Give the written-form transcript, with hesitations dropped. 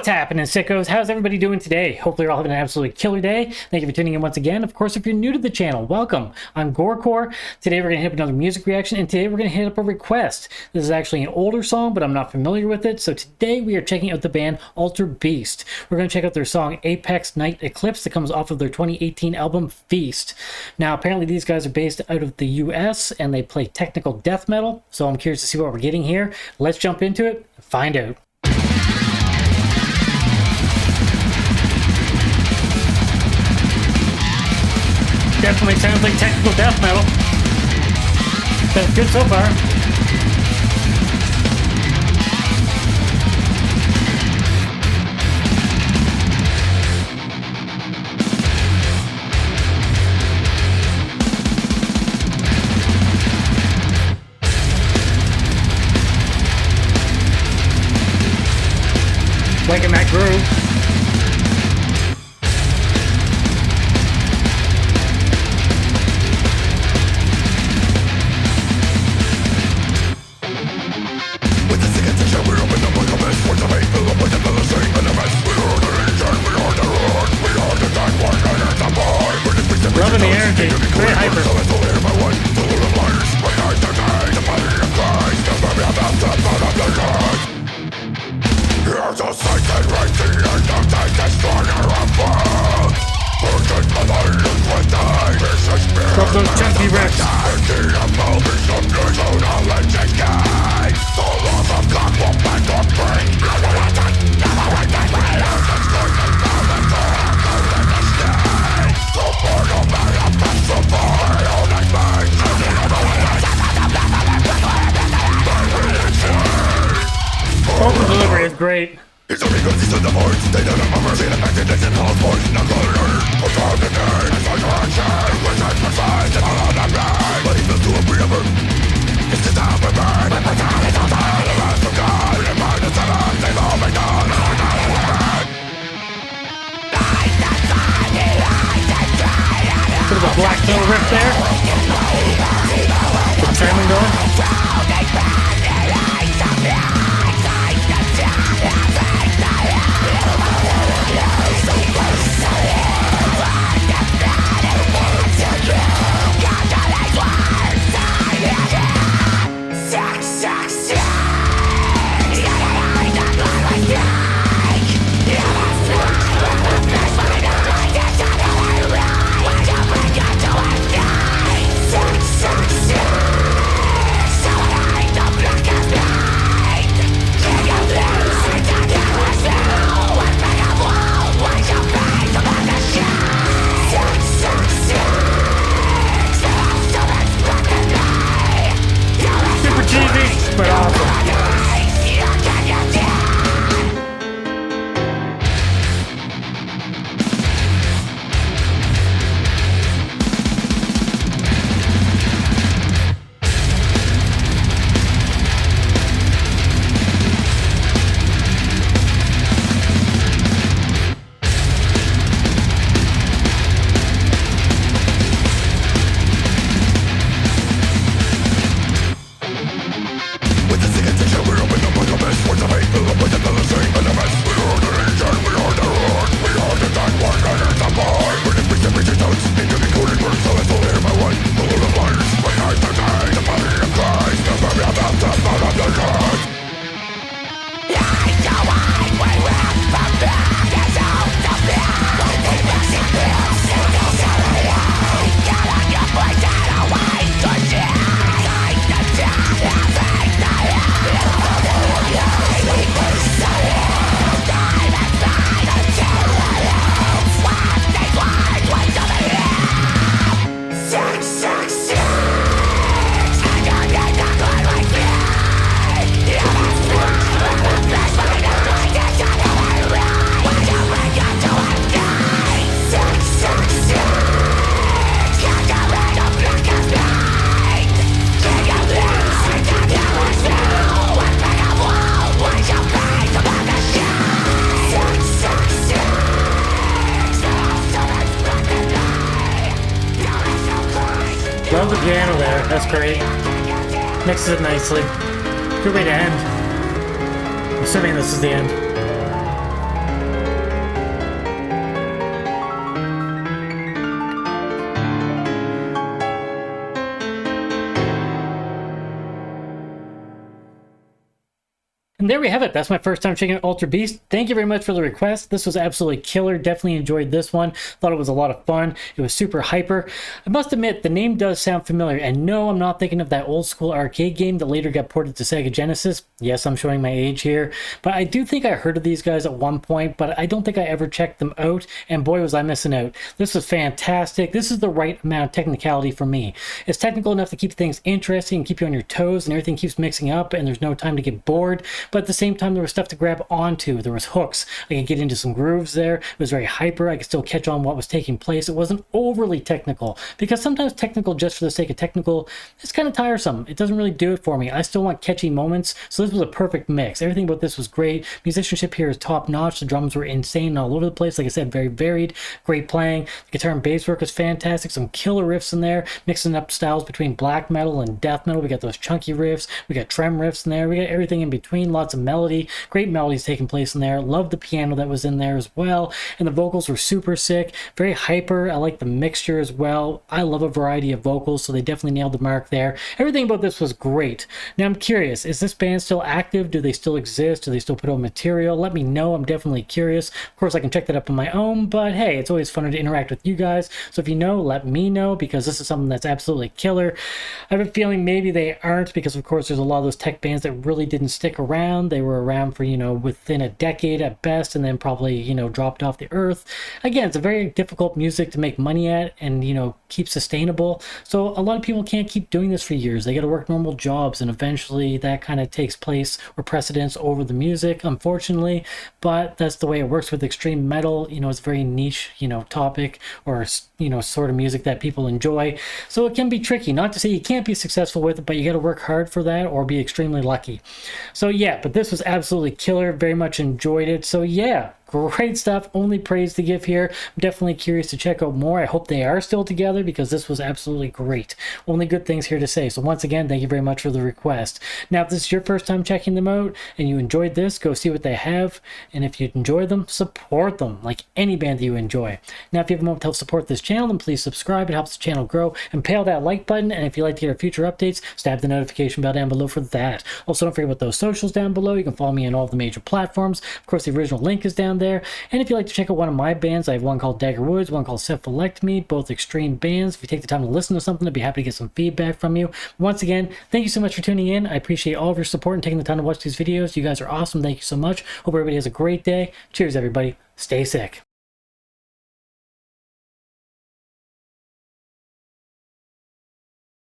What's happening, sickos? How's everybody doing today? Hopefully you're all having an absolutely killer day. Thank you for tuning in once again. Of course, if you're new to the channel, welcome. I'm GoreCore. Today we're going to hit up another music reaction, and today we're going to hit up a request. This is actually an older song, but I'm not familiar with it. So today we are checking out the band Alterbeast. We're going to check out their song Apex Night Eclipse that comes off of their 2018 album Feast. Now, apparently these guys are based out of the US and they play technical death metal. So I'm curious to see what we're getting here. Let's jump into it and find out. Definitely sounds like technical death metal. That's good so far. Liking that groove. Loving the energy, very hyper. Drop those chunky riffs. Vocal delivery is great. It's only because he's in the voice. They don't have mercy and affected this in all voice. Not color or time to name. It's like your action. We're time for size and all on that ride. But he feels to a forever. It's just how we burn. But my time is all time. The rest of God. And mine is seven. They've all been done. Bit of a black metal riff there. Some trailing going. But awesome. Love the piano there, that's great. Mixes it nicely. Good way to end. I'm assuming this is the end. there we have it. That's my first time checking out Alterbeast. Thank you very much for the request. This was absolutely killer. Definitely enjoyed this one. Thought it was a lot of fun. It was super hyper. I must admit, the name does sound familiar. And no, I'm not thinking of that old school arcade game that later got ported to Sega Genesis. Yes, I'm showing my age here. But I do think I heard of these guys at one point, but I don't think I ever checked them out. And boy, was I missing out. This was fantastic. This is the right amount of technicality for me. It's technical enough to keep things interesting and keep you on your toes, and everything keeps mixing up, and there's no time to get bored. But at the same time, there was stuff to grab onto. There was hooks. I could get into some grooves there. It was very hyper. I could still catch on what was taking place. It wasn't overly technical, because sometimes technical just for the sake of technical is kind of tiresome. It doesn't really do it for me. I still want catchy moments, so this was a perfect mix. Everything about this was great. Musicianship here is top notch. The drums were insane all over the place. Like I said, very varied. Great playing. The guitar and bass work was fantastic. Some killer riffs in there, mixing up styles between black metal and death metal. We got those chunky riffs. We got trem riffs in there. We got everything in between. Lots of melody. Great melodies taking place in there. Love the piano that was in there as well. And the vocals were super sick. Very hyper. I like the mixture as well. I love a variety of vocals, so they definitely nailed the mark there. Everything about this was great. Now I'm curious, is this band still active? Do they still exist? Do they still put out material? Let me know. I'm definitely curious. Of course, I can check that up on my own, but hey, it's always funner to interact with you guys. So if you know, let me know, because this is something that's absolutely killer. I have a feeling maybe they aren't, because of course there's a lot of those tech bands that really didn't stick around. They were around for, within a decade at best, and then probably, dropped off the earth. Again, it's a very difficult music to make money at and, keep sustainable. So a lot of people can't keep doing this for years. They got to work normal jobs, and eventually that kind of takes place or precedence over the music, unfortunately. But that's the way it works with extreme metal. It's a very niche, topic, or, sort of music that people enjoy. So it can be tricky. Not to say you can't be successful with it, but you got to work hard for that or be extremely lucky. So yeah, but this was absolutely killer. Very much enjoyed it. So yeah, great stuff. Only praise to give here. I'm definitely curious to check out more. I hope they are still together, because this was absolutely great. Only good things here to say. So once again, thank you very much for the request. Now, if this is your first time checking them out and you enjoyed this, go see what they have. And if you enjoy them, support them like any band that you enjoy. Now, if you have a moment to help support this channel, then please subscribe. It helps the channel grow. And pay that like button. And if you'd like to get our future updates, stab the notification bell down below for that. Also, don't forget about those socials down below. You can follow me on all of the major platforms. Of course, the original link is down there. And if you'd like to check out one of my bands, I have one called DAGGER, one called CEPHALECTOMY, both extreme bands. If you take the time to listen to something, I'd be happy to get some feedback from you. Once again, thank you so much for tuning in. I appreciate all of your support and taking the time to watch these videos. You guys are awesome. Thank you so much. Hope everybody has a great day. Cheers, everybody. Stay sick.